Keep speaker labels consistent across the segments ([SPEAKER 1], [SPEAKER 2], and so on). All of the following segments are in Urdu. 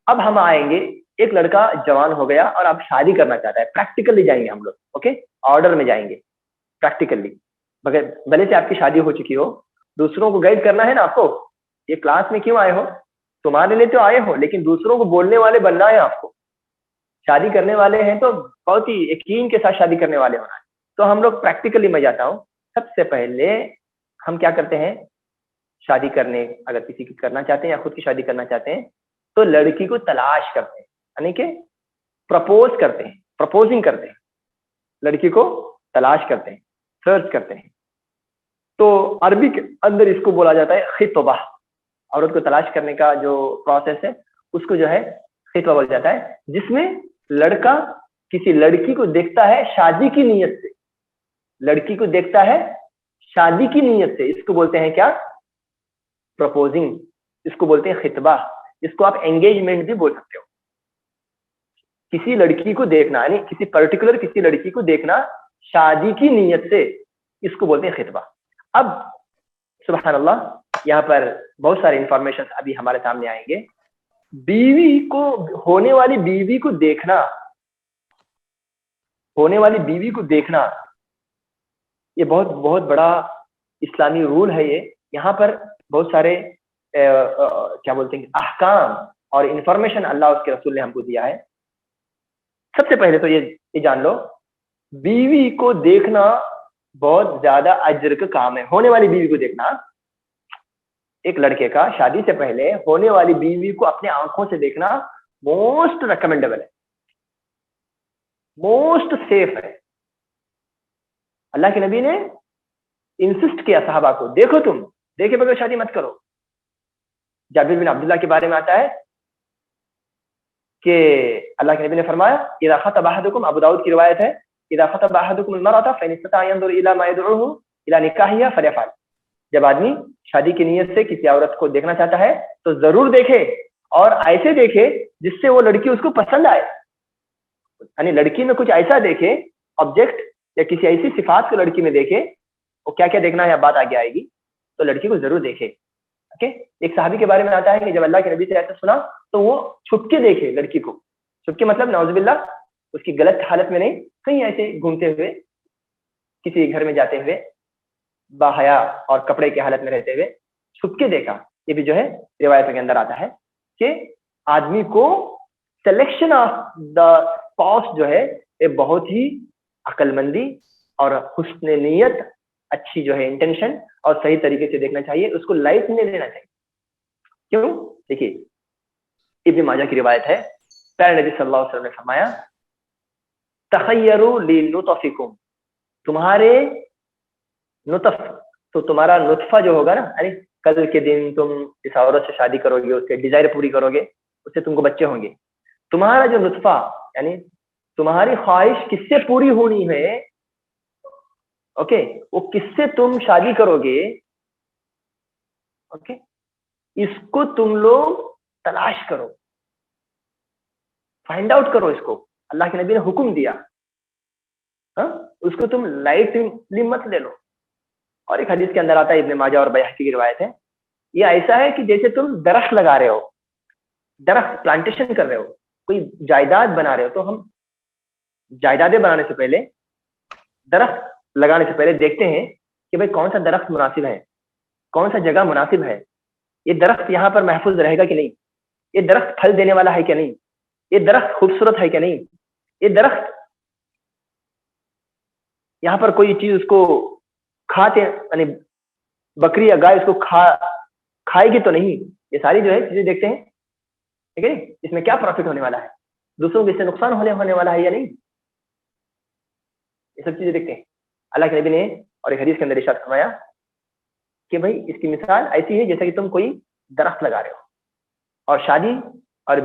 [SPEAKER 1] اب ہم آئیں گے، ایک لڑکا جوان ہو گیا اور اب شادی کرنا چاہتا ہے، پریکٹیکلی جائیں گے ہم لوگ، اوکے، آرڈر میں جائیں گے پریکٹیکلی، بغیر بھلے سے آپ کی شادی ہو چکی ہو، دوسروں کو گائیڈ کرنا ہے نا آپ کو. یہ کلاس میں کیوں آئے ہو؟ تمہارے لیے تو آئے ہو، لیکن دوسروں کو بولنے والے بننا ہے آپ کو. شادی کرنے والے ہیں تو بہت ہی یقین کے ساتھ شادی کرنے والے ہونا ہے. تو ہم لوگ پریکٹیکلی میں جاتا ہوں. سب سے پہلے ہم کیا کرتے ہیں، شادی کرنے اگر کسی کی کرنا چاہتے ہیں یا خود کی شادی کرنا چاہتے ہیں تو لڑکی کو تلاش کرتے ہیں، یعنی کہ پرپوز کرتے ہیں، پرپوزنگ کرتے ہیں، لڑکی کو تلاش کرتے ہیں، سرچ کرتے ہیں. تو عربی کے اندر اس کو بولا جاتا ہے خطبہ. عورت کو تلاش کرنے کا جو پروسیس ہے اس کو جو ہے خطبہ بولا جاتا ہے، جس میں لڑکا کسی لڑکی کو دیکھتا ہے شادی کی نیت سے، لڑکی کو دیکھتا ہے شادی کی نیت سے. اس کو بولتے ہیں کیا؟ پرپوزنگ. اس کو بولتے ہیں خطبہ. اس کو آپ انگیجمنٹ بھی بول سکتے ہو. کسی لڑکی کو دیکھنا، یعنی کسی پرٹیکولر کسی لڑکی کو دیکھنا شادی کی نیت سے، اس کو بولتے ہیں خطبہ. اب سبحان اللہ، یہاں پر بہت سارے انفارمیشن ابھی ہمارے سامنے آئیں گے. بیوی کو، ہونے والی بیوی کو دیکھنا، ہونے والی بیوی کو دیکھنا یہ بہت بہت بڑا اسلامی رول ہے. یہ یہاں پر بہت سارے کیا بولتے ہیں احکام اور انفارمیشن اللہ اس کے رسول نے ہم کو دیا ہے. سب سے پہلے تو یہ جان لو، بیوی کو دیکھنا بہت زیادہ اجر کا کام ہے. ہونے والی بیوی کو دیکھنا، ایک لڑکے کا شادی سے پہلے ہونے والی بیوی کو اپنے آنکھوں سے دیکھنا موسٹ ریکمینڈیبل ہے، موسٹ سیف ہے. اللہ کے نبی نے انسسٹ کیا صحابہ کو، دیکھو تم دیکھے بغیر شادی مت کرو. جابر بن عبداللہ کے بارے میں آتا ہے کہ اللہ کے نبی نے فرمایا اذا خطب احدكم، ابو داؤد کی روایت ہے، اذا خطب احدكم المرأة فإن استطاع ينظر الى ما يدعوه الى نكاحها فليفعل. جب آدمی شادی کی نیت سے کسی عورت کو دیکھنا چاہتا ہے تو ضرور دیکھے، اور ایسے دیکھے جس سے وہ لڑکی اس کو پسند آئے. یعنی لڑکی میں کچھ ایسا دیکھے آبجیکٹ یا کسی ایسی صفات کو لڑکی میں دیکھے. وہ کیا کیا دیکھنا ہے بات آگے آئے گی، تو لڑکی کو ضرور دیکھے. ایک صحابی کے بارے میں آتا ہے کہ جب اللہ کے نبی سے ایسا سنا تو وہ چھپ کے دیکھے لڑکی کو. چھپ کے مطلب نعوذ باللہ اس کی غلط حالت میں نہیں، کہیں ایسے گھومتے ہوئے، کسی گھر میں جاتے ہوئے، باحیا اور کپڑے کی حالت میں رہتے ہوئے چھپ کے دیکھا. یہ بھی جو ہے روایت کے اندر آتا ہے کہ آدمی کو سلیکشن آف دا اسپاؤس جو ہے یہ بہت ہی عقل مندی اور حسن نیت، اچھی جو ہے انٹینشن اور صحیح طریقے سے دیکھنا چاہیے. اس کو لائٹ نہیں لینا چاہیے. کیوں؟ دیکھیے ابن ماجہ کی روایت ہے، پیارے نبی صلی اللہ علیہ وسلم نے فرمایا تخیروا لنطفکم، تمہارے نطف، تو تمہارا نطفہ جو ہوگا نا، یعنی کل کے دن تم اس عورت سے شادی کرو گے، اس کے ڈیزائر پوری کرو گے، اس سے تم کو بچے ہوں گے. تمہارا جو نطفہ یعنی تمہاری خواہش کس سے پوری ہونی ہے، اوکے، وہ کس سے تم شادی کرو گے، اوکے، اس کو تم لوگ تلاش کرو، فائنڈ آؤٹ کرو. اس کو اللہ کے نبی نے حکم دیا، اس کو تم لائٹلی مت لے لو. اور ایک حدیث کے اندر آتا ہے، ابن ماجہ اور بیہقی کی روایت ہے، یہ ایسا ہے کہ جیسے تم درخت لگا رہے ہو، درخت پلانٹیشن کر رہے ہو، کوئی جائیداد بنا رہے ہو. تو ہم جائیدادیں بنانے سے پہلے، درخت لگانے سے پہلے دیکھتے ہیں کہ بھائی کون سا درخت مناسب ہے، کون سا جگہ مناسب ہے، یہ درخت یہاں پر محفوظ رہے گا کہ نہیں، یہ درخت پھل دینے والا ہے کہ نہیں، یہ درخت خوبصورت ہے کہ نہیں، یہ درخت یہاں پر کوئی چیز اس کو کھاتے یعنی بکری یا گائے اس کو کھائے گی تو نہیں. یہ ساری جو ہے چیزیں دیکھتے ہیں، ٹھیک ہے، اس میں کیا پروفٹ ہونے والا ہے، دوسروں کو اس سے نقصان ہونے والا ہے یا نہیں، یہ سب چیزیں دیکھتے ہیں. اللہ کے نبی نے اور ایک حدیث کے اندر ارشاد فرمایا کہ بھائی اس کی مثال ایسی ہے جیسا کہ تم کوئی درخت لگا رہے ہو، اور شادی اور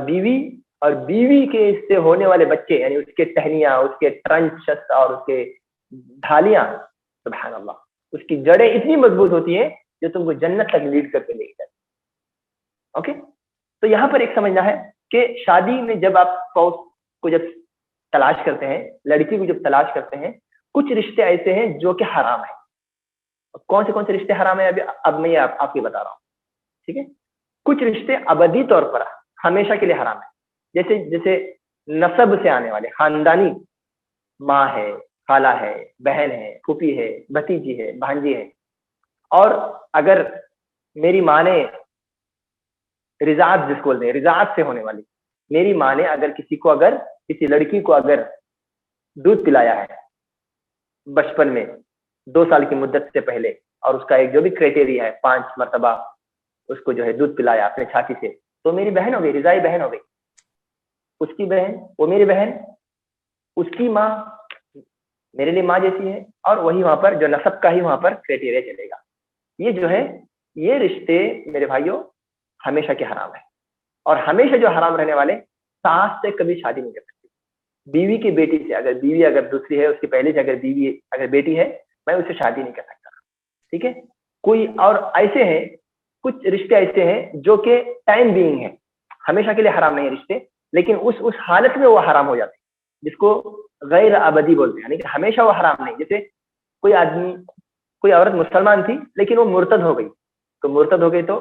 [SPEAKER 1] بیوی کے اس سے ہونے والے بچے، یعنی اس کے ٹہنیاں، اس کے ٹرنچز اور اس کے ڈھالیاں، سبحان اللہ، اس کی جڑیں اتنی مضبوط ہوتی ہیں جو تم کو جنت تک لیڈ کر کے لے جاتی. اوکے، تو یہاں پر ایک سمجھنا ہے کہ شادی میں جب آپ کو جب تلاش کرتے ہیں، لڑکی کو جب تلاش کرتے ہیں، کچھ رشتے ایسے ہیں جو کہ حرام ہیں. کون سے رشتے حرام ہیں اب میں آپ کو بتا رہا ہوں، ٹھیک ہے. کچھ رشتے ابدی طور پر ہمیشہ کے لیے حرام ہے. جیسے جیسے نسب سے آنے والے خاندانی ماں ہے, خالہ ہے, بہن ہے, پھوپھی ہے, بھتیجی ہے, بھانجی ہے, اور اگر میری ماں نے رضاعت جس کو بولتے ہیں رضاعت سے ہونے والی, میری ماں نے اگر کسی لڑکی کو اگر دودھ پلایا ہے بچپن میں 2 سال کی مدت سے پہلے, اور اس کا ایک جو بھی کرائٹیریا ہے 5 مرتبہ اس کو جو ہے دودھ پلایا اپنے چھاتی سے, تو میری بہن ہو گئی, رضائی بہن ہو گئی. اس کی بہن وہ میری بہن, اس کی ماں میرے لیے ماں جیسی ہے, اور وہی وہاں پر جو نسب کا ہی وہاں پر کرائٹیریا چلے گا. یہ جو ہے یہ رشتے میرے بھائیوں ہمیشہ کے حرام ہے. اور ہمیشہ جو حرام رہنے والے, ساس سے کبھی شادی نہیں کر سکتی. بیوی کی بیٹی سے, اگر بیوی اگر دوسری ہے, اس کی پہلے سے اگر بیوی اگر بیٹی ہے, میں اس سے شادی نہیں کر سکتا. ٹھیک ہے. کوئی اور ایسے ہیں, کچھ رشتے ایسے ہیں جو کہ ٹائم بینگ ہیں, ہمیشہ کے لیے حرام نہیں ہے رشتے, لیکن اس حالت میں وہ حرام ہو جاتے ہیں, جس کو غیر ابدی بولتے ہیں, یعنی کہ ہمیشہ وہ حرام نہیں. جیسے کوئی عورت مسلمان تھی لیکن وہ مرتد ہو گئی, تو مرتد ہو گئی تو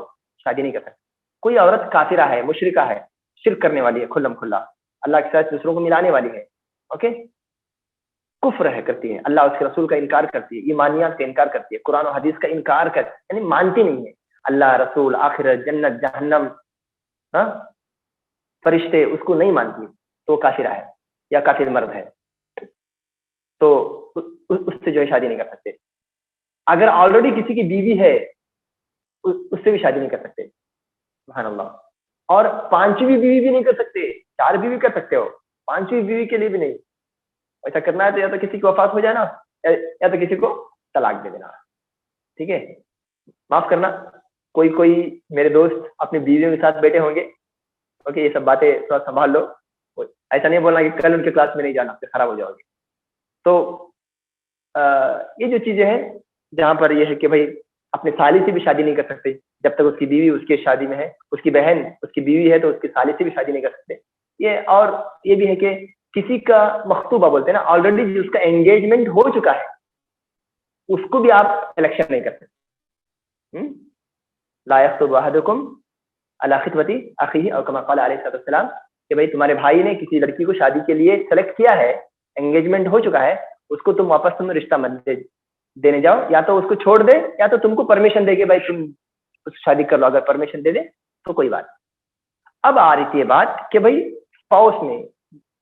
[SPEAKER 1] شادی نہیں کر سکتی. کوئی عورت کافرہ ہے, مشرکہ ہے, شرک کرنے والی ہے کھلم کھلا, اللہ کے ساتھ دوسروں کو ملانے والی ہے, اوکے, کفر ہے کرتی ہے, اللہ اس کے رسول کا انکار کرتی ہے, ایمانیات کا انکار کرتی ہے, قرآن و حدیث کا انکار کرتی ہے, یعنی مانتی نہیں ہے اللہ, رسول, آخرت, جنت, جہنم, فرشتے, اس کو نہیں مانتی, تو کافرہ ہے یا کافر مرد ہے, تو اس سے جو ہے شادی نہیں کر سکتے. اگر آلریڈی کسی کی بیوی ہے اس سے بھی شادی نہیں کر سکتے, سبحان اللہ. اور 5ویں بیوی بھی نہیں کر سکتے, 4 بیوی کر سکتے ہو, 5ویں بیوی کے لیے بھی نہیں. ایسا کرنا ہے تو یا تو کسی کی وفات ہو جائے نا, یا تو کسی کو طلاق دے دینا. ٹھیک ہے, معاف کرنا, کوئی میرے دوست اپنی بیویوں کے ساتھ بیٹھے ہوں گے, اوکے, یہ سب باتیں تھوڑا سنبھال لو. ایسا نہیں بولنا کہ کل ان کے کلاس میں نہیں جانا, پھر خراب ہو جاؤ گے. تو یہ جو چیزیں ہیں جہاں پر یہ ہے کہ بھائی اپنے سالی سے بھی شادی نہیں کر سکتے جب تک اس کی بیوی اس کے شادی میں ہے, اس کی بہن اس کی بیوی ہے تو اس کی سالی سے بھی شادی نہیں کر سکتے. اور یہ بھی ہے کہ کسی کا مخطوبہ بولتے ہیں نا, آلریڈی جس کا انگیجمنٹ ہو چکا ہے اس کو بھی آپ سلیکشن نہیں کر سکتے. لا یخطب احدکم علی خطبۃ اخیہ او کما قال علیہ السلام, کہ بھائی تمہارے بھائی نے کسی لڑکی کو شادی کے لیے سلیکٹ کیا ہے, انگیجمنٹ ہو چکا ہے, اس کو تم واپس تم رشتہ مت دینے جاؤ, یا تو اس کو چھوڑ دے یا تو تم کو پرمیشن دے کے بھائی تم شادی کر لو. اگر پرمیشن دے دے تو کوئی بات. اب آ رہی تھی یہ بات کہ بھائی اسپاؤس میں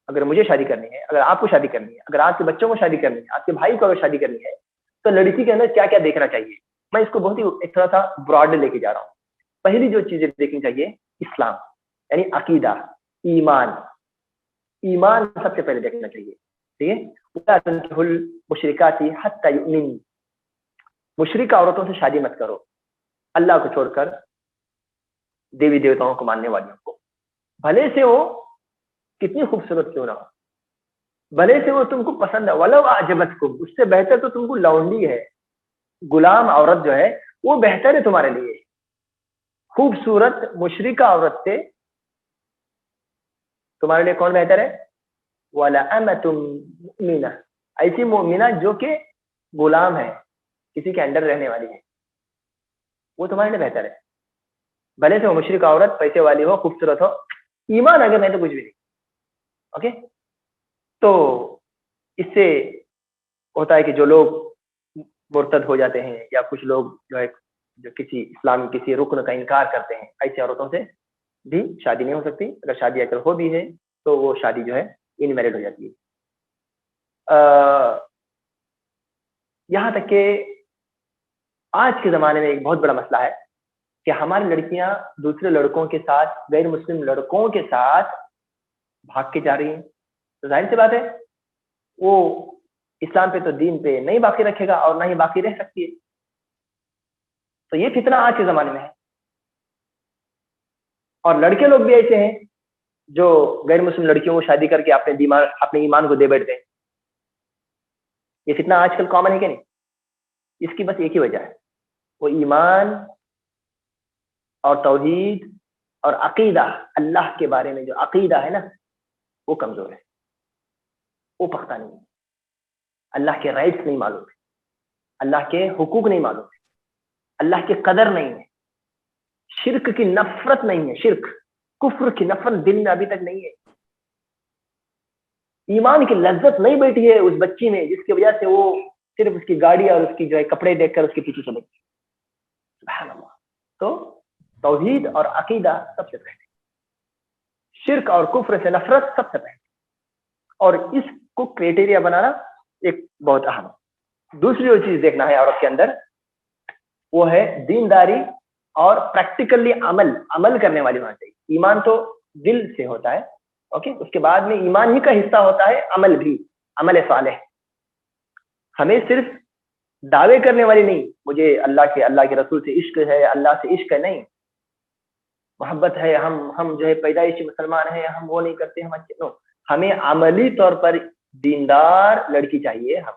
[SPEAKER 1] اگر مجھے شادی کرنی ہے, اگر آپ کو شادی کرنی ہے, اگر آپ کے بچوں کو شادی کرنی ہے, آپ کے بھائی کو اگر شادی کرنی ہے, تو لڑکی کے اندر کیا کیا دیکھنا چاہیے. میں اس کو بہت ہی ایک تھوڑا سا براڈ لے کے جا رہا ہوں. پہلی جو چیزیں دیکھنی چاہیے, اسلام, یعنی عقیدہ, ایمان. ایمان سب سے پہلے دیکھنا چاہیے. ٹھیک ہے, وَلَا تَنكِحُوا الْمُشْرِكَاتِ حَتَّى يُؤْمِنْ, مشرکہ عورتوں سے شادی مت کرو, اللہ کو چھوڑ کر دیوی دیوتاؤں کو ماننے والیوں کو, بھلے سے وہ کتنی خوبصورت کیوں نہ ہو, بھلے سے وہ تم کو پسند ہے, وَلَوْ أَعْجَبَتْكُمْ, اس سے بہتر تو تم کو لونڈی ہے, غلام عورت جو ہے وہ بہتر ہے تمہارے لیے. خوبصورت مشرکہ عورت سے تمہارے لیے کون بہتر ہے؟ وَلَأَمَةٌ مُؤْمِنَةٌ, ایسی مومنہ جو کہ غلام ہے, کسی کے انڈر رہنے والی ہے, وہ تمہارے لیے بہتر ہے. بھلے سے وہ مشرکہ عورت پیسے والی ہو, خوبصورت ہو, ایمان اگر نہیں تو کچھ بھی نہیں. اوکے, تو اس سے ہوتا ہے کہ جو لوگ مرتد ہو جاتے ہیں, یا کچھ لوگ جو کسی اسلام کسی رکن کا انکار کرتے ہیں, ایسی عورتوں سے بھی شادی نہیں ہو سکتی. اگر شادی اگر ہو بھی ہے تو وہ شادی جو ہے انمیرڈ ہو جاتی ہے. یہاں تک کہ آج کے زمانے میں ایک بہت بڑا مسئلہ ہے کہ ہماری لڑکیاں دوسرے لڑکوں کے ساتھ, غیر مسلم لڑکوں کے ساتھ بھاگ کے جا رہی ہیں. تو ظاہر سی بات ہے وہ اسلام پہ تو دین پہ نہیں باقی رکھے گا اور نہ ہی باقی رہ سکتی ہے. تو یہ فتنہ آج کے زمانے میں ہے. اور لڑکے لوگ بھی ایسے ہیں جو غیر مسلم لڑکیوں کو شادی کر کے اپنے ایمان کو دے بیٹھتے ہیں. یہ فتنہ آج کل کامن ہے کہ نہیں؟ اس کی بس ایک ہی وجہ ہے, وہ ایمان اور توحید اور عقیدہ, اللہ کے بارے میں جو عقیدہ ہے نا وہ کمزور ہے, وہ پختہ نہیں ہے, اللہ کے رائٹس نہیں معلوم ہے, اللہ کے حقوق نہیں معلوم ہے, اللہ کی قدر نہیں ہے, شرک کی نفرت نہیں ہے, شرک کفر کی نفرت دل میں ابھی تک نہیں ہے، ایمان کی لذت نہیں بیٹھی ہے اس بچی میں، جس کی وجہ سے وہ صرف اس کی گاڑی اور اس کی جو ہے کپڑے دیکھ کر اس کے پیچھے چلے. سبحان اللہ. تو توحید اور عقیدہ سب سے پہلے، شرک اور کفر سے نفرت سب سے پہلے، اور اس کو کرائٹیریا بنانا ایک بہت اہم. دوسری جو چیز دیکھنا ہے عورت کے اندر وہ ہے دینداری اور پریکٹیکلی عمل کرنے والی ہونا چاہیے. ایمان تو دل سے ہوتا ہے، اوکے، اس کے بعد میں ایمان ہی کا حصہ ہوتا ہے عمل بھی، عمل صالح. ہمیں صرف دعوے کرنے والی نہیں، مجھے اللہ کے رسول سے عشق ہے، اللہ سے عشق ہے، نہیں، محبت ہے، ہم جو ہے پیدائشی مسلمان ہیں، ہم وہ نہیں کرتے، ہم اچھے نو. ہمیں عملی طور پر دیندار لڑکی چاہیے، ہم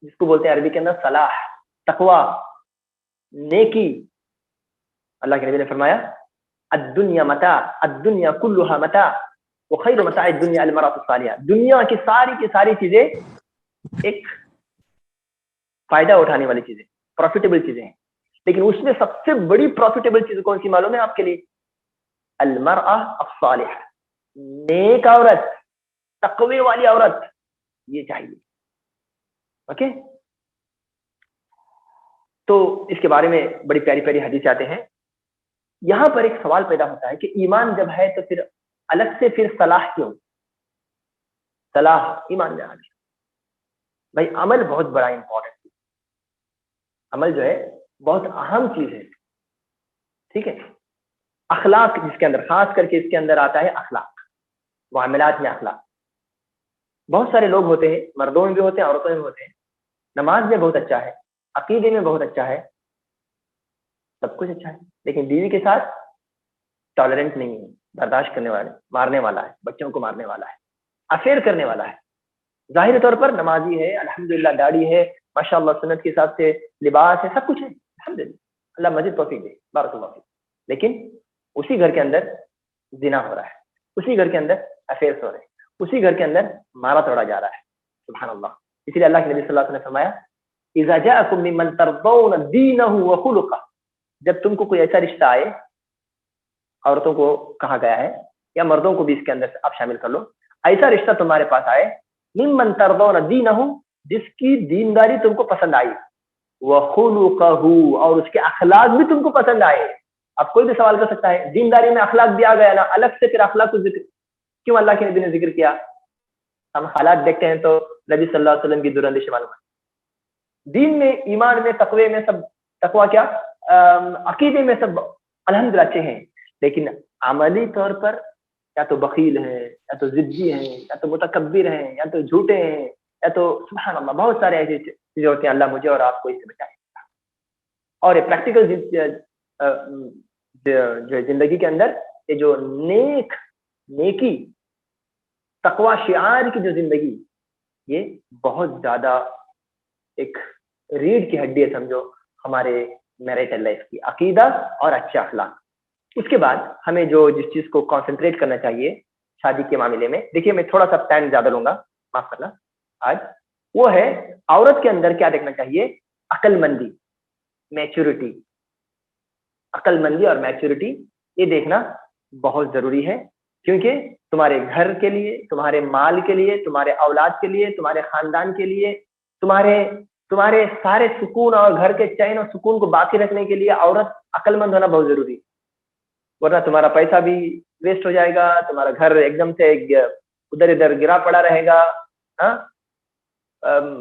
[SPEAKER 1] جس کو بولتے ہیں عربی کے اندر صلاح، تقوی، نیکی. اللہ کے نبی نے فرمایا الدنیا متاع، الدنیا کلها متاع وخیر متاع الدنیا المرأة الصالحہ. دنیا کی ساری چیزیں ایک فائدہ اٹھانے والی چیزیں، پروفیٹیبل چیزیں ہیں، لیکن اس میں سب سے بڑی پروفیٹیبل چیز کون سی معلوم ہے آپ کے لیے؟ المرأة الصالحہ، نیک عورت، تقوی والی عورت، یہ چاہیے. اوکے، تو اس کے بارے میں بڑی پیاری پیاری حدیث آتے ہیں. یہاں پر ایک سوال پیدا ہوتا ہے کہ ایمان جب ہے تو پھر الگ سے پھر صلاح کیوں؟ صلاح ایمان میں آ گیا. بھائی عمل بہت بڑا امپورٹنٹ، عمل جو ہے بہت اہم چیز ہے، ٹھیک ہے. اخلاق جس کے اندر، خاص کر کے اس کے اندر آتا ہے اخلاق، معاملات میں اخلاق. بہت سارے لوگ ہوتے ہیں، مردوں میں بھی ہوتے ہیں، عورتوں میں بھی ہوتے ہیں، نماز میں بہت اچھا ہے، عقیدے میں بہت اچھا ہے، سب کچھ اچھا ہے، لیکن بیوی کے ساتھ ٹالرنٹ نہیں ہے، برداشت کرنے والا، مارنے والا ہے، بچوں کو مارنے والا ہے، افیئر کرنے والا ہے. ظاہری طور پر نمازی ہے، الحمدللہ داڑھی ہے، ماشاءاللہ سنت کے حساب سے لباس ہے، سب کچھ ہے، الحمدللہ، اللہ مزید توفیق دے، بارک اللہ فیک. لیکن اسی گھر کے اندر زنا ہو رہا ہے، اسی گھر کے اندر افیئرس ہو رہے ہیں، اسی گھر کے اندر مارا توڑا جا رہا ہے. سبحان اللہ. اسی لیے اللہ کے نبی صلی اللہ علیہ وسلم نے فرمایا اذا جاءکم ممن ترضون دینہ وخلقہ، جب تم کو کوئی ایسا رشتہ آئے، عورتوں کو کہا گیا ہے یا مردوں کو بھی اس کے اندر آپ شامل کر لو، ایسا رشتہ تمہارے پاس آئے ممن ترضون دینہ، جس کی دینداری تم کو پسند آئی، وخلقہ، اور اس کے اخلاق بھی تم کو پسند آئے. اب کوئی بھی سوال کر سکتا ہے دینداری میں اخلاق بھی آ گیا نا، الگ سے پھر اخلاق کو ذکر کیوں اللہ کے نبی نے ذکر کیا؟ ہم حالات دیکھتے ہیں تو نبی صلی اللہ علیہ وسلم کی دوراندیشی معلوم ہے. دین میں، ایمان میں، تقوی میں سب، تقوی کیا، عقیدے میں سب الحمدللہ اچھے ہیں، لیکن عملی طور پر یا تو بخیل ہیں، یا تو ضدی ہیں، یا تو متکبر ہیں، یا تو جھوٹے ہیں، یا تو سبحان اللہ بہت سارے ایسی چیزیں ہوتی ہیں. اللہ مجھے اور آپ کو اس سے بچائے. اور پریکٹیکل جو زندگی کے اندر یہ جو نیکی، تقوی شعار کی جو زندگی، یہ بہت زیادہ ایک ریڑھ کی ہڈی ہے سمجھو ہمارے میریٹل لائف کی، عقیدہ اور اچھا اخلاق. اس کے بعد ہمیں جس چیز کو کانسنٹریٹ کرنا چاہیے شادی کے معاملے میں، دیکھیے میں تھوڑا سا ٹائم زیادہ لوں گا، معاف کرنا آج، وہ ہے عورت کے اندر کیا دیکھنا چاہیے؟ عقل مندی، میچورٹی. عقل مندی اور میچورٹی یہ دیکھنا بہت ضروری ہے، کیونکہ تمہارے گھر کے لیے، تمہارے مال کے لیے، تمہارے اولاد کے لیے، تمہارے خاندان کے لیے، تمہارے سارے سکون اور گھر کے چین اور سکون کو باقی رکھنے کے لیے عورت عقل مند ہونا بہت ضروری ہے. ورنہ تمہارا پیسہ بھی ویسٹ ہو جائے گا، تمہارا گھر ایک دم سے ادھر ادھر گرا پڑا رہے گا،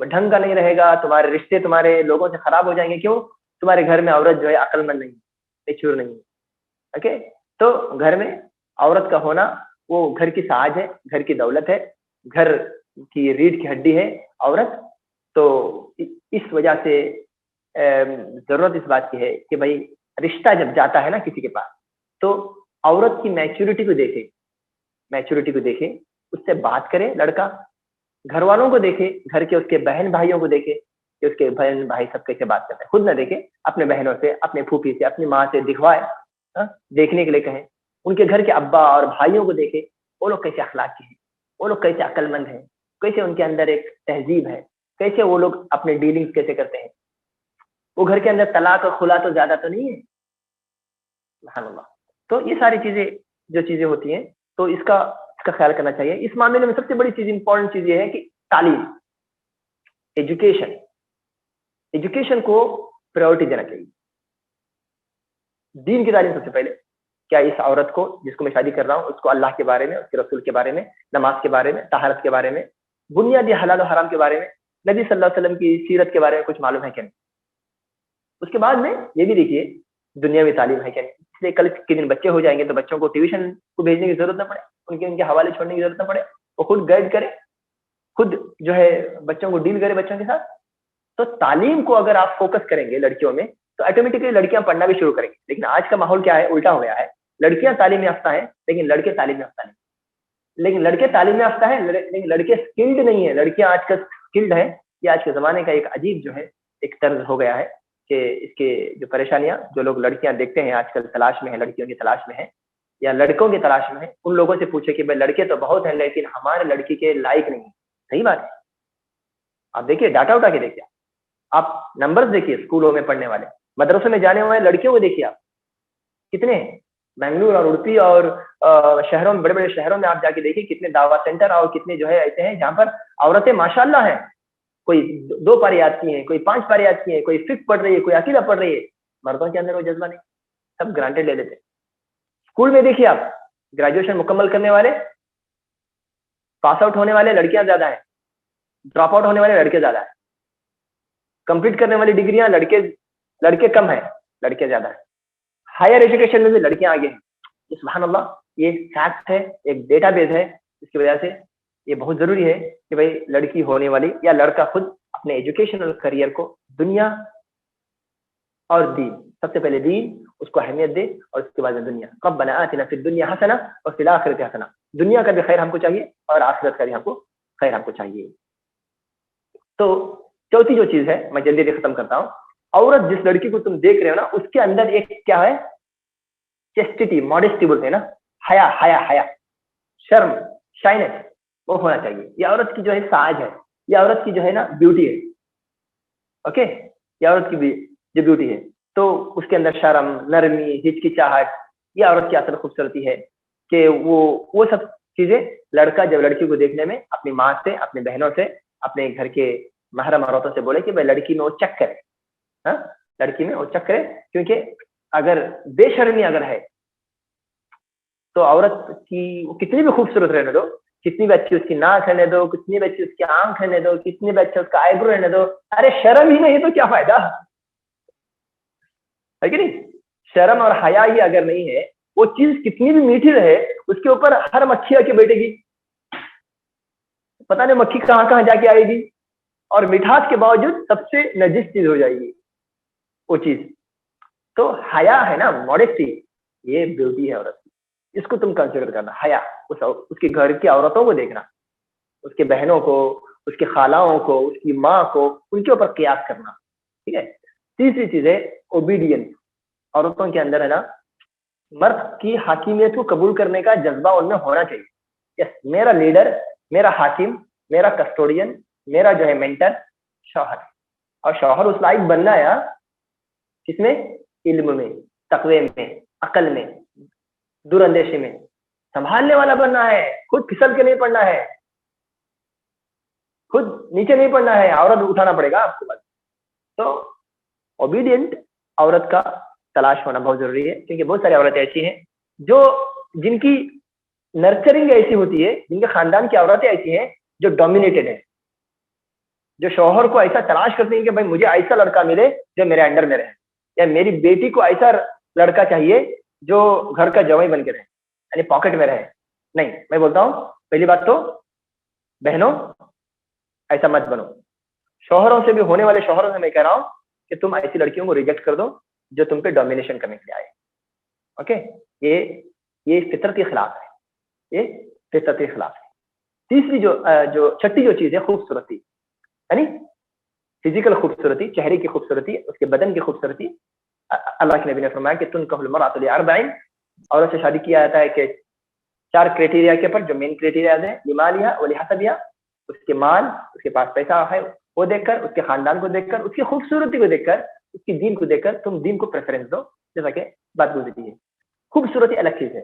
[SPEAKER 1] ڈھنگ کا نہیں رہے گا، تمہارے رشتے تمہارے لوگوں سے خراب ہو جائیں گے. کیوں؟ تمہارے گھر میں عورت جو ہے عقل مند نہیں، میچور نہیں. اوکے، تو گھر میں عورت کا ہونا وہ گھر کی ساج ہے، گھر کی دولت ہے، گھر کی ریڑھ کی ہڈی ہے عورت. تو اس وجہ سے ضرورت اس بات کی ہے کہ بھائی رشتہ جب جاتا ہے نا کسی کے پاس، تو عورت کی میچورٹی کو دیکھے، اس سے بات کرے لڑکا، گھر والوں کو دیکھے، گھر کے اس کے بہن بھائیوں کو دیکھے کہ اس کے بہن بھائی سب کیسے بات کرتے ہیں، خود نہ دیکھے، اپنے بہنوں سے، اپنے پھوپھی سے، اپنی ماں سے دکھوائے، دیکھنے کے لیے کہیں. ان کے گھر کے ابا اور بھائیوں کو دیکھے، وہ لوگ کیسے اخلاق کے ہیں، وہ لوگ کیسے عقل مند ہیں، کیسے ان کے اندر ایک تہذیب ہے، کیسے وہ لوگ اپنے ڈیلنگز کیسے کرتے ہیں. وہ گھر کے اندر طلاق اور خلا تو زیادہ تو نہیں ہے، سبحان اللہ. تو یہ ساری چیزیں جو چیزیں ہوتی ہیں تو اس کا خیال کرنا چاہیے. اس معاملے میں سب سے بڑی چیز امپورٹنٹ چیز یہ ہے کہ تعلیم, ایجوکیشن کو پرائیورٹی دینا چاہیے. دین کی تعلیم سب سے پہلے. کیا اس عورت کو جس کو میں شادی کر رہا ہوں اس کو اللہ کے بارے میں, اس کے رسول کے بارے میں, نماز کے بارے میں, طہارت کے بارے میں, بنیادی حلال و حرام کے بارے میں, نبی صلی اللہ علیہ وسلم کی سیرت کے بارے میں کچھ معلوم ہے کیا نہیں؟ اس کے بعد میں یہ بھی دیکھیے دنیاوی تعلیم ہے کیا نہیں. اس لیے کل کے دن بچے ہو جائیں گے تو بچوں کو ٹیوشن کو بھیجنے کی ضرورت نہ پڑے, ان کے حوالے چھوڑنے کی ضرورت نہ پڑے, وہ خود گائڈ کرے, خود جو ہے بچوں کو ڈیل کرے بچوں کے ساتھ. تو تعلیم کو اگر آپ فوکس کریں گے لڑکیوں میں تو آٹومیٹکلی لڑکیاں پڑھنا بھی شروع کریں گے. لیکن آج کا ماحول کیا ہے, الٹا ہو گیا ہے. لڑکیاں تعلیم یافتہ ہیں لیکن لڑکے تعلیم یافتہ نہیں, لیکن لڑکے تعلیم یافتہ ہیں لیکن لڑکے اسکلڈ نہیں ہیں. لڑکیاں آج کل اسکلڈ ہیں. یہ آج کے زمانے کا ایک عجیب جو ہے ایک طرز ہو گیا ہے کہ اس کے جو پریشانیاں جو لوگ لڑکیاں دیکھتے ہیں آج کل تلاش میں ہیں, لڑکیوں کی تلاش میں ہیں یا لڑکوں کی تلاش میں ہیں, ان لوگوں سے پوچھے کہ بھائی لڑکے تو بہت ہیں لیکن ہمارے لڑکی کے لائق نہیں. صحیح بات ہے. آپ دیکھیے ڈاٹا اٹھا کے دیکھیے, آپ نمبرز دیکھیے اسکولوں میں پڑھنے والے, مدرسوں میں جانے والے لڑکیوں کو دیکھیے آپ کتنے ہیں. بنگلور اور اڑپی اور شہروں میں, بڑے بڑے شہروں میں آپ جا کے دیکھیے کتنے دعوت سینٹر اور کتنے جو ہے ایسے ہیں جہاں پر عورتیں ماشاءاللہ ہیں. کوئی 2 پاری آتی ہیں, کوئی 5 پاری آتی ہیں, کوئی فقہ پڑھ رہی ہے, کوئی عقیدہ پڑھ رہی ہے. مردوں کے اندر وہ جذبہ نہیں, سب گرانٹیڈ لے لیتے. اسکول میں دیکھیے آپ گریجویشن مکمل کرنے والے, پاس آؤٹ ہونے والے لڑکیاں زیادہ ہیں, ڈراپ آؤٹ ہونے والے لڑکے زیادہ ہیں. کمپلیٹ کرنے والی ڈگریاں لڑکے کم ہیں, لڑکے زیادہ ہیں. ہائر ایجوکیشن میں بھی لڑکیاں آگے ہیں. سبحان اللہ, یہ فیکٹ ہے, ایک ڈیٹا بیس ہے. اس کی وجہ سے یہ بہت ضروری ہے کہ بھائی لڑکی ہونے والی یا لڑکا خود اپنے ایجوکیشنل کریئر کو دنیا اور دین, سب سے پہلے دین اس کو اہمیت دے اور اس کے بعد دنیا. ربنا آتنا فی الدنیا حسنہ وفی الآخرۃ حسنہ. دنیا کا بھی خیر ہم کو چاہیے اور آخرت کا بھی خیر ہم کو چاہیے. تو چوتھی جو چیز ہے میں جلدی جلدی ختم کرتا ہوں. عورت جس لڑکی کو تم دیکھ رہے ہو نا اس کے اندر ایک کیا ہے, چیسٹیٹی, ماڈیسٹی بولتے ہیں نا, حیا, شرم, شائنس, وہ ہونا چاہیے. یہ عورت کی جو ہے ساج ہے, یہ عورت کی جو ہے نا بیوٹی ہے. اوکے, یہ عورت کی جو بیوٹی ہے تو اس کے اندر شرم, نرمی, ہچکچاہٹ, یہ عورت کی اصل خوبصورتی ہے کہ وہ سب چیزیں لڑکا جب لڑکی کو دیکھنے میں اپنی ماں سے, اپنی بہنوں سے, اپنے گھر کے محرم عورتوں سے بولے کہ بھائی لڑکی میں وہ چیک کرے, ہاں لڑکی میں وہ چیک کرے. کیونکہ اگر بے شرمی اگر ہے تو عورت کی وہ کتنی بھی خوبصورت رہنے دو, کتنی بھی اچھی اس کی ناک رہنے دو, کتنی بھی اچھی اس کی آنکھ رہنے دو, کتنی بھی اچھا اس کا آئی برو رہنے دو, ارے شرم ہی نہیں تو کیا فائدہ ہے کہ نہیں. شرم اور حیا ہی اگر نہیں ہے, وہ چیز کتنی بھی میٹھی رہے اس کے اوپر ہر مکھی آ کے بیٹھے گی, پتہ نہیں مکھی کہاں کہاں جا کے آئے گی, اور مٹھاس کے باوجود سب سے نجس چیز ہو جائے گی وہ چیز. تو حیا ہے نا, ماڈیسٹی, یہ بیوٹی ہے عورت کی, اس کو تم کنسیڈر کرنا. حیا, اس کے گھر کی عورتوں کو دیکھنا, اس کے بہنوں کو, اس کے خالاؤں کو, اس کی ماں کو, ان کے اوپر قیاس کرنا. ٹھیک ہے. تیسری چیز ہے اوبیڈینس. عورتوں کے اندر ہے نا مرد کی حاکمیت کو قبول کرنے کا جذبہ ان میں ہونا چاہیے. یس, میرا لیڈر, میرا حاکم, میرا کسٹوڈین, میرا جو ہے مینٹر شوہر. اور شوہر اس لائق بننا ہے کس میں, علم میں, تقوی میں, عقل میں, دور اندیشی میں, سنبھالنے والا بننا ہے. خود پھسل کے نہیں پڑنا ہے, خود نیچے نہیں پڑنا ہے, عورت اٹھانا پڑے گا آپ کو بس. تو اوبیڈینٹ عورت کا تلاش ہونا بہت ضروری ہے, کیونکہ بہت ساری عورتیں ایسی ہیں جن کی نرچرنگ ایسی ہوتی ہے, جن کے خاندان کی عورتیں ایسی ہیں جو ڈومینیٹڈ ہیں, جو شوہر کو ایسا تلاش کرتے ہیں کہ بھائی مجھے ایسا لڑکا ملے جو میرے انڈر میں رہے, یا میری بیٹی کو ایسا لڑکا چاہیے جو گھر کا جوائی بن کے رہے, یعنی پاکٹ میں رہے. نہیں, میں بولتا ہوں پہلی بات تو بہنوں ایسا مت بنو. شوہروں سے بھی, ہونے والے شوہروں سے میں کہہ رہا ہوں کہ تم ایسی لڑکیوں کو ریجیکٹ کر دو جو تم پہ ڈومینیشن کرنے کے لیے آئے. اوکے, یہ فطرت کے خلاف ہے, یہ فطرت کے خلاف ہے. تیسری جو چھٹی جو چیز ہے خوبصورتی, یعنی فزیکل خوبصورتی, چہرے کی خوبصورتی, اس کے بدن کی خوبصورتی. اللہ کے نبی نے فرمایا کہ تنکح المرأۃ لأربع, عورت سے شادی کیا جاتا ہے کہ 4 کرائٹیریا کے پر, جو مین کرائٹیریا ہیں, لمالها ولحسبها, اس کے مال, اس کے پاس پیسہ ہے وہ دیکھ کر, اس کے خاندان کو دیکھ کر, اس کی خوبصورتی کو دیکھ کر, اس کی دین کو دیکھ کر تم دین کو پریفرنس دو, جیسا کہ بات گزری ہے. خوبصورتی الگ چیز ہے,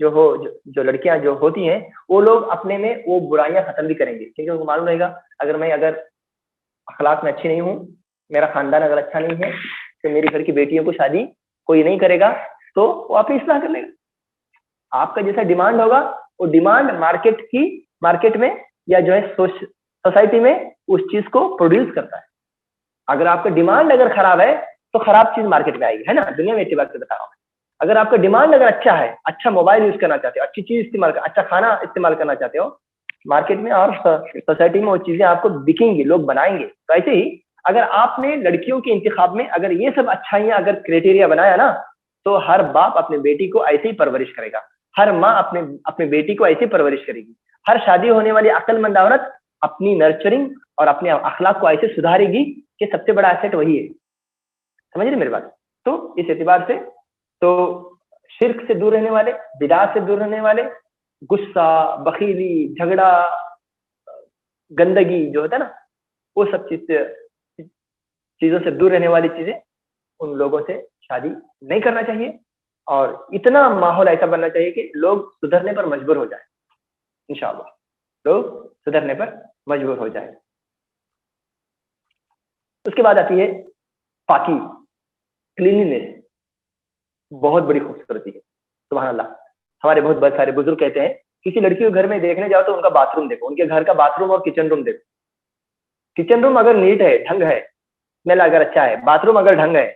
[SPEAKER 1] جو لڑکیاں جو ہوتی ہیں وہ لوگ اپنے میں وہ برائیاں ختم بھی کریں گے، کیونکہ ان کو معلوم رہے گا اگر اخلاق میں اچھی نہیں ہوں، میرا خاندان اگر اچھا نہیں ہے، تو میری گھر کی بیٹیوں کو شادی کوئی نہیں کرے گا، تو وہ آپ ہی اصلاح کر لے گا. آپ کا جیسا ڈیمانڈ ہوگا وہ ڈیمانڈ مارکیٹ میں یا جو ہے سوسائٹی میں اس چیز کو پروڈیوس کرتا ہے. اگر آپ کا ڈیمانڈ اگر خراب ہے تو خراب چیز مارکیٹ میں آئے گی، ہے نا. دنیا میں اعتبار سے بتا رہا ہوں. اگر آپ کا ڈیمانڈ اگر اچھا ہے، اچھا موبائل یوز کرنا چاہتے ہو، اچھی چیز استعمال اچھا کھانا استعمال کرنا چاہتے ہو، مارکیٹ میں اور سوسائٹی میں وہ چیزیں آپ کو بکیں گی، لوگ بنائیں گے. تو ایسے ہی اگر آپ نے لڑکیوں کے انتخاب میں اگر یہ سب اچھائیاں اگر کرائٹیریا بنایا نا، تو ہر باپ اپنے بیٹی کو ایسے ہی پرورش کرے گا، ہر ماں اپنے بیٹی کو ایسے پرورش کرے گی. ہر شادی ہونے والی عقل مند عورت اپنی نرچرنگ اور اپنے اخلاق کو ایسے سدھارے گی کہ سب سے بڑا ایسٹ وہی ہے. سمجھ رہے میری بات؟ تو اس اعتبار سے تو شرک سے دور رہنے والے، بدعات سے دور رہنے والے، غصہ، بخیلی، جھگڑا، گندگی جو ہوتا ہے نا، وہ سب چیزوں سے دور رہنے والی چیزیں، ان لوگوں سے شادی نہیں کرنا چاہیے. اور اتنا ماحول ایسا بننا چاہیے کہ لوگ سدھرنے پر مجبور ہو جائیں. انشاءاللہ لوگ سدھرنے پر مجبور ہو جائیں. اس کے بعد آتی ہے پاکی، کلیننس. بہت بڑی خوبصورتی ہے، سبحان اللہ. ہمارے بہت سارے بزرگ کہتے ہیں کسی لڑکی کو گھر میں دیکھنے جاؤ تو ان کا باتھ روم دیکھو، ان کے گھر کا باتھ روم اور کچن روم دیکھو. کچن روم اگر نیٹ ہے، ڈھنگ ہے، اسمیل اگر اچھا ہے، باتھ روم اگر ڈھنگ ہے،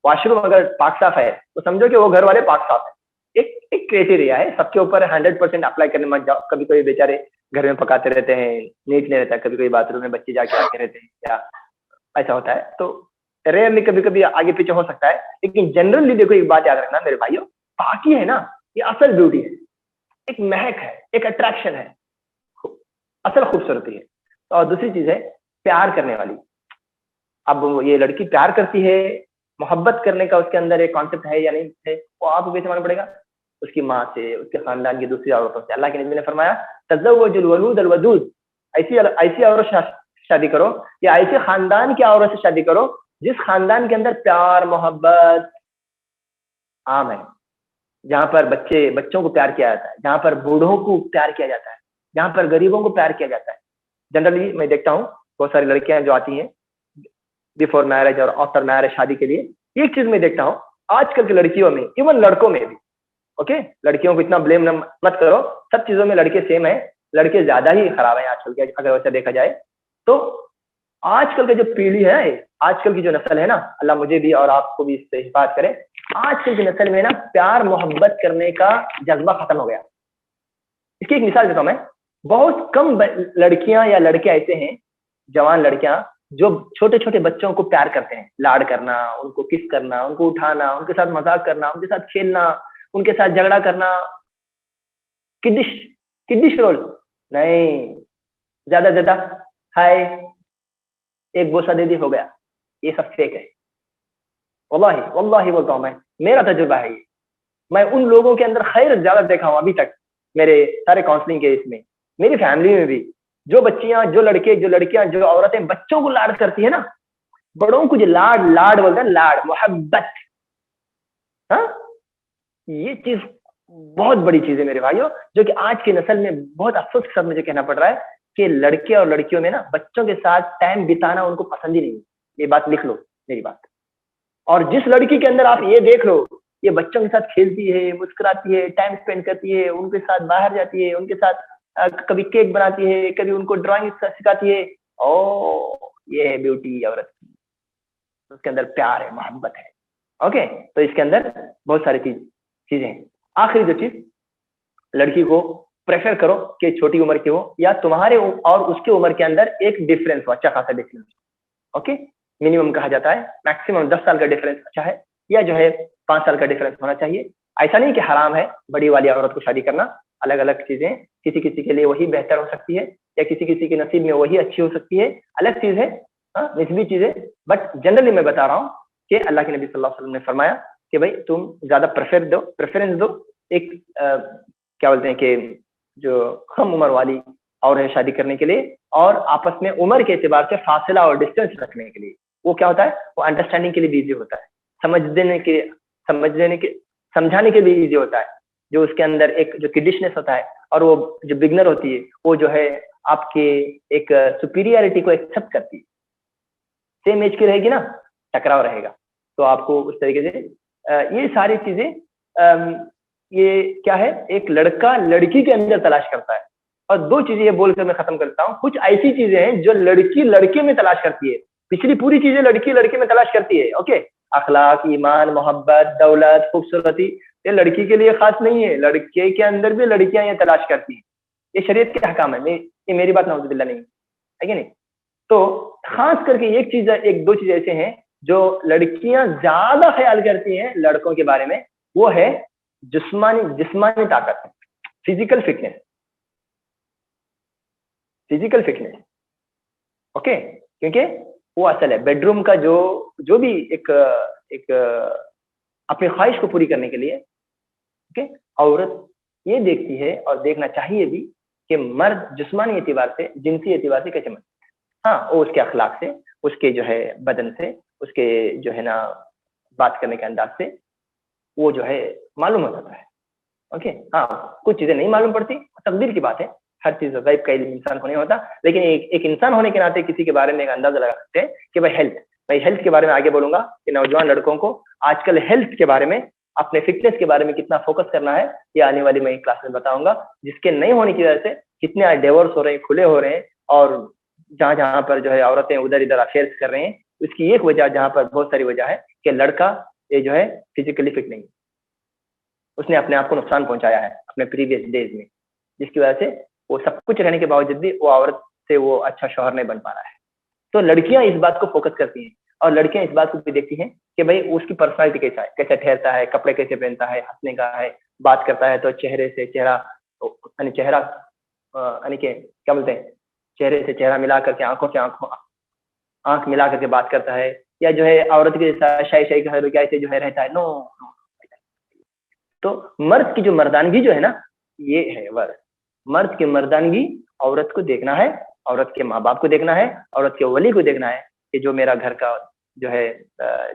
[SPEAKER 1] واش روم اگر پاک صاف ہے، تو سمجھو کہ وہ گھر والے پاک صاف ہے. ایک کرائٹیریا ہے، سب کے اوپر 100% اپلائی کرنے مت جاؤ. کبھی کوئی بیچارے گھر میں پکاتے رہتے ہیں، نیٹ نہیں رہتا، کبھی کوئی باتھ روم میں بچے جا کے آتے رہتے ہیں، یا ایسا ہوتا ہے. تو ریئرلی کبھی آگے پیچھے ہو سکتا ہے، لیکن جنرلی دیکھو ایک بات یاد رکھنا میرے بھائیوں، پاکی ہے نا، یہ اصل بیوٹی ہے، ایک مہک ہے، ایک اٹریکشن ہے، اصل خوبصورتی ہے. اور دوسری چیز ہے پیار کرنے والی. اب یہ لڑکی پیار کرتی ہے، محبت کرنے کا اس کے اندر ایک کانسیپٹ ہے یا نہیں ہے، وہ آپ کو کیسے معلوم پڑے گا؟ اس کی ماں سے، اس کے خاندان کی دوسری عورتوں سے. اللہ کے نبی نے فرمایا تزوج الولود الودود، ایسی عورت شادی کرو یا ایسے خاندان کی عورت سے شادی کرو جس خاندان کے اندر پیار محبت عام ہے، جہاں پر بچوں کو پیار کیا جاتا ہے، جہاں پر بوڑھوں کو پیار کیا جاتا ہے، جہاں پر غریبوں کو پیار کیا جاتا ہے. جنرلی میں دیکھتا ہوں بہت ساری لڑکیاں جو آتی ہیں بفور میرج اور آفٹر میرج شادی کے لیے، ایک چیز میں دیکھتا ہوں آج کل کی لڑکیوں میں، ایون لڑکوں میں بھی، اوکے لڑکیوں کو اتنا بلیم مت کرو، سب چیزوں میں لڑکے سیم ہیں، لڑکے زیادہ ہی خراب ہیں آج کل کے اگر ویسا دیکھا جائے. تو آج کل کی جو پیڑھی ہے، آج کل کی جو نسل ہے نا، اللہ مجھے بھی اور آپ کو بھی اس سے حفاظت کرے، آج کل کی نسل میں نا پیار محبت کرنے کا جذبہ ختم ہو گیا. اس کی ایک مثال دیتا ہوں میں. بہت کم لڑکیاں یا لڑکے ایسے ہیں، جوان لڑکیاں، جو چھوٹے چھوٹے بچوں کو پیار کرتے ہیں، لاڈ کرنا، ان کو کس کرنا، ان کو اٹھانا، ان کے ساتھ مذاق کرنا، ان کے ساتھ کھیلنا، ان کے ساتھ جھگڑا کرنا. کڈش رول نہیں، زیادہ ہائے ایک بوسہ دے دی ہو گیا. یہ سب فیک ہے، واللہ بولتا ہوں میں، میرا تجربہ ہے یہ. میں ان لوگوں کے اندر خیر زیادہ دیکھا ہوں ابھی تک میرے سارے کاؤنسلنگ کے اس میں، میری فیملی میں بھی، جو بچیاں، جو لڑکے، جو لڑکیاں، جو عورتیں بچوں کو لاڈ کرتی ہے نا، بڑوں کو جو لاڈ بولتے ہیں، لاڈ محبت، ہاں، یہ چیز بہت بڑی چیز ہے میرے بھائیوں، جو کہ آج کی نسل میں بہت افسوس کے ساتھ مجھے کہنا پڑ رہا ہے کہ لڑکے اور لڑکیوں میں نا بچوں کے ساتھ ٹائم بتانا ان کو پسند ہی نہیں. یہ بات لکھ لو میری بات. اور جس لڑکی کے اندر آپ یہ دیکھ لو یہ بچوں کے ساتھ کھیلتی ہے، مسکراتی ہے، ٹائم اسپینڈ کرتی ہے، ان کے ساتھ باہر جاتی ہے، ان کے ساتھ کبھی کیک بناتی ہے، کبھی ان کو ڈرائنگ سکھاتی ہے، یہ ہے بیوٹی عورت کی، اس کے اندر پیار ہے، محبت ہے. اوکے، تو اس کے اندر بہت ساری چیزیں ہیں. آخری جو چیز، لڑکی کو پریفر کرو کہ چھوٹی عمر کی ہو یا تمہارے اور اس کی عمر کے اندر ایک ڈفرینس ہو، اچھا خاصا ڈفرینس. اوکے، منیمم کہا جاتا ہے، میکسیمم 10 سال کا ڈفرینس اچھا ہے، یا جو ہے 5 سال کا ڈفرینس ہونا چاہیے. ایسا نہیں کہ حرام ہے بڑی والی عورت کو شادی کرنا، الگ الگ چیزیں، کسی کے لیے وہی بہتر ہو سکتی ہے، یا کسی کے نصیب میں وہی اچھی ہو سکتی ہے، الگ چیز ہے، نسبی چیزیں. بٹ جنرلی میں بتا رہا ہوں کہ اللہ کے نبی صلی اللہ علیہ وسلم نے فرمایا کہ بھائی تم زیادہ پریفرنس دو ایک کیا بولتے ہیں کہ جو کم عمر والی اور ہے شادی کرنے کے لیے، اور آپس میں عمر کے اعتبار سے فاصلہ اور ڈسٹینس رکھنے کے لیے. وہ کیا ہوتا ہے، وہ انڈرسٹینڈنگ کے لیے بھی ایزی ہوتا ہے، سمجھانے کے لیے ایزی ہوتا ہے. جو اس کے اندر ایک جو کڈشنس ہوتا ہے، اور وہ جو بگنر ہوتی ہے وہ جو ہے آپ کے ایک سپیریئرٹی کو ایکسپٹ کرتی ہے. سیم ایج کی رہے گی نا، ٹکراؤ رہے گا. تو آپ کو اس طریقے سے یہ ساری چیزیں یہ کیا ہے، ایک لڑکا لڑکی کے اندر تلاش کرتا ہے. اور دو چیزیں یہ بول کر میں ختم کرتا ہوں. کچھ ایسی چیزیں ہیں جو لڑکی لڑکے میں تلاش کرتی ہے، پچھلی پوری چیزیں لڑکی لڑکے میں تلاش کرتی ہے. اوکے، اخلاق، ایمان، محبت، دولت، خوبصورتی، یہ لڑکی کے لیے خاص نہیں ہے، لڑکے کے اندر بھی لڑکیاں یہ تلاش کرتی ہیں. یہ شریعت کے احکام ہے، یہ میری بات نعوذ باللہ نہیں ہے کہ نہیں. تو خاص کر کے ایک چیز، ایک دو چیز ایسے ہیں جو لڑکیاں زیادہ خیال کرتی ہیں لڑکوں کے بارے میں، وہ ہے جسمانی طاقت، physical fitness. Physical fitness, okay, کیونکہ وہ اصل ہے بیڈ روم کا جو بھی ایک اپنی خواہش کو پوری کرنے کے لیے. اوکے، عورت یہ دیکھتی ہے اور دیکھنا چاہیے بھی کہ مرد جسمانی اعتبار سے، جنسی اعتبار سے کیسے مرد. ہاں، وہ اس کے اخلاق سے، اس کے جو ہے بدن سے، اس کے جو ہے نا بات کرنے کے انداز سے وہ جو ہے معلوم ہو جاتا ہے. اوکے، ہاں، کچھ چیزیں نہیں معلوم پڑتی، تقدیر کی بات ہے، ہر چیز غیب کا علم انسان کو نہیں ہوتا، لیکن ایک انسان ہونے کے ناطے کسی کے بارے میں ایک اندازہ لگا سکتے ہیں کہ بھائی ہیلتھ کے بارے میں آگے بولوں گا کہ نوجوان لڑکوں کو آج کل ہیلتھ کے بارے میں، اپنے فٹنس کے بارے میں کتنا فوکس کرنا ہے، یہ آنے والی میں کلاس میں بتاؤں گا. جس کے نہیں ہونے کی وجہ سے کتنے ڈیورس ہو رہے ہیں، کھلے ہو رہے ہیں، اور جہاں پر جو ہے عورتیں ادھر ادھر افیئرس کر رہے ہیں. اس کی ایک وجہ، جہاں پر بہت ساری وجہ ہے، کہ لڑکا یہ جو ہے فزیکلی فٹ نہیں، اس نے اپنے آپ کو نقصان پہنچایا ہے اپنے پریویس ڈیز میں، جس کی وجہ سے وہ سب کچھ رہنے کے باوجود بھی وہ عورت سے وہ اچھا شوہر نہیں بن پا رہا ہے. تو لڑکیاں اس بات کو فوکس کرتی ہیں، اور لڑکیاں اس بات کو بھی دیکھتی ہیں کہ بھائی اس کی پرسنالٹی کیسا ہے، کیسے ٹھہرتا ہے، کپڑے کیسے پہنتا ہے، ہنسنے کا ہے، بات کرتا ہے تو چہرے سے چہرہ، یعنی کہ کیا بولتے ہیں، چہرے سے چہرہ ملا کر کے، آنکھوں سے آنکھ ملا کر کے بات کرتا ہے، یا جو ہے عورت کے شائی کیسے جو ہے رہتا ہے. نو. تو مرد کی جو مردانگی جو ہے نا، یہ ہے مرد کی مردانگی. عورت کو دیکھنا ہے، عورت کے ماں باپ کو دیکھنا ہے، عورت کے ولی کو دیکھنا ہے کہ جو میرا گھر کا جو ہے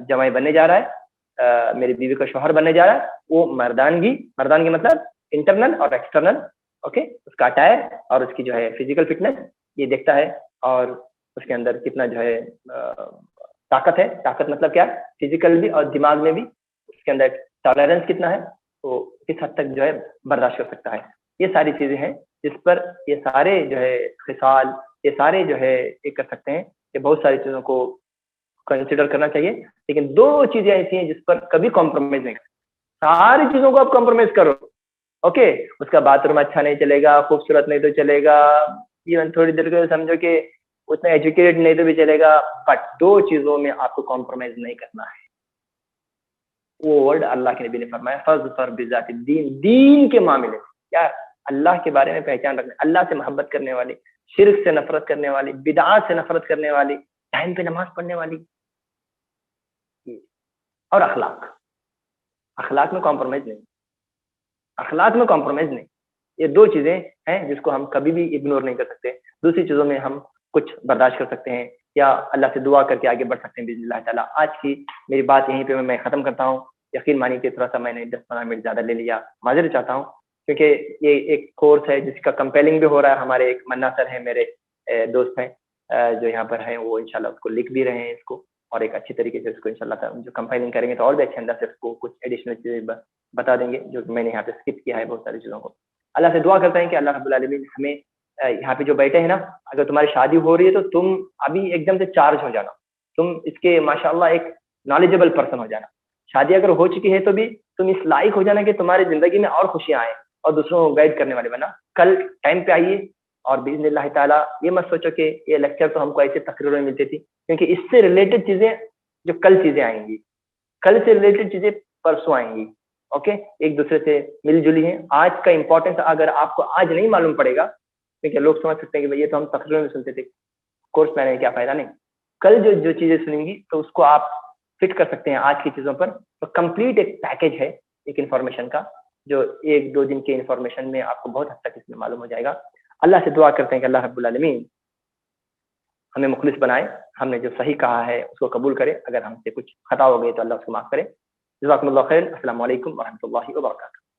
[SPEAKER 1] جمائی بننے جا رہا ہے، میری بیوی کا شوہر بننے جا رہا ہے، وہ مردانگی مطلب انٹرنل اور ایکسٹرنل. اوکے، اس کا اٹائر اور اس کی جو ہے فزیکل فٹنس یہ دیکھتا ہے، اور اس کے اندر کتنا جو ہے طاقت ہے. طاقت مطلب کیا، فزیکل بھی اور دماغ میں بھی اس کے اندر ٹالرنس کتنا ہے، تو کس حد تک جو ہے برداشت کر سکتا ہے. یہ ساری چیزیں ہیں جس پر یہ سارے جو ہے خصال، یہ سارے جو ہے یہ کر سکتے ہیں کہ بہت ساری چیزوں کو کنسیڈر کرنا چاہیے. لیکن دو چیزیں ایسی ہیں جس پر کبھی کمپرومائز نہیں کریں. ساری چیزوں کو آپ کمپرومائز کرو، اوکے، اس کا باتھ روم اچھا نہیں چلے گا، خوبصورت نہیں تو چلے گا، ایون تھوڑی دیر کو سمجھو کہ اتنا ایجوکیٹڈ نہیں تو بھی چلے گا، بٹ دو چیزوں میں آپ کو کمپرومائز نہیں کرنا ہے. وہ ورڈ اللہ کے نبی نے فرمایا، فَاظْفَرْ بِذَاتِ الدِّین، دین کے معاملے کیا، اللہ کے بارے میں پہچان رکھنے، اللہ سے محبت کرنے والی، شرک سے نفرت کرنے والی، بدعات سے نفرت کرنے والی، ٹائم پہ نماز پڑھنے والی، اور اخلاق میں کمپرومائز نہیں. اخلاق میں کمپرومائز نہیں. یہ دو چیزیں ہیں جس کو ہم کبھی بھی اگنور نہیں کر سکتے. دوسری چیزوں میں ہم کچھ برداشت کر سکتے ہیں یا اللہ سے دعا کر کے آگے بڑھ سکتے ہیں باذن اللہ تعالیٰ. آج کی میری بات یہیں پہ میں ختم کرتا ہوں. یقین مانی کہ تھوڑا سا میں نے 10-15 منٹ زیادہ لے لیا، معذرت چاہتا ہوں، کیونکہ یہ ایک کورس ہے جس کا کمپیلنگ بھی ہو رہا ہے. ہمارے ایک منا سر ہیں، میرے دوست ہیں جو یہاں پر ہیں، وہ انشاءاللہ اس کو لکھ بھی رہے ہیں اس کو، اور ایک اچھی طریقے سے اس کو انشاءاللہ جو کمپائلنگ کریں گے تو اور بھی اچھے انداز سے اس کو کچھ ایڈیشنل چیزیں بتا دیں گے جو میں نے یہاں پہ اسکپ کیا ہے بہت ساری چیزوں کو. اللہ سے دعا کرتے ہیں کہ اللہ رب العالمین ہمیں یہاں پہ جو بیٹھے ہیں نا، اگر تمہاری شادی ہو رہی ہے تو تم ابھی ایک دم سے چارج ہو جانا، تم اس کے ماشاءاللہ ایک نالجبل پرسن ہو جانا. شادی اگر ہو چکی ہے تو بھی تم اس لائق ہو جانا کہ تمہاری زندگی میں اور خوشیاں آئیں اور دوسروں کو گائیڈ کرنے والے بنا. کل ٹائم پہ آئیے، اور باذن اللہ تعالیٰ یہ مت سوچو کہ یہ لیکچر تو ہم کو ایسے تقریروں میں ملتی تھی، کیونکہ اس سے ریلیٹڈ چیزیں جو کل چیزیں آئیں گی، کل سے ریلیٹڈ چیزیں پرسوں آئیں گی. اوکے، ایک دوسرے سے مل جلی ہیں. آج کا امپورٹینس اگر آپ کو آج نہیں معلوم پڑے گا، کیونکہ لوگ سمجھ سکتے ہیں کہ بھائی یہ تو ہم تقریروں میں سنتے تھے، کورس میں نے کیا فائدہ. نہیں، کل جو چیزیں سنیں گی تو اس کو آپ فٹ کر سکتے ہیں آج کی چیزوں پر. تو کمپلیٹ ایک پیکج ہے ایک انفارمیشن کا، جو 1-2 دن کے انفارمیشن میں آپ کو بہت حد تک اس میں معلوم ہو جائے گا. اللہ سے دعا کرتے ہیں کہ اللہ رب العالمین ہمیں مخلص بنائے، ہم نے جو صحیح کہا ہے اس کو قبول کرے، اگر ہم سے کچھ خطا ہو گئی تو اللہ اس کو معاف کرے. جزاکم اللہ خیر. السلام علیکم ورحمۃ اللہ وبرکاتہ.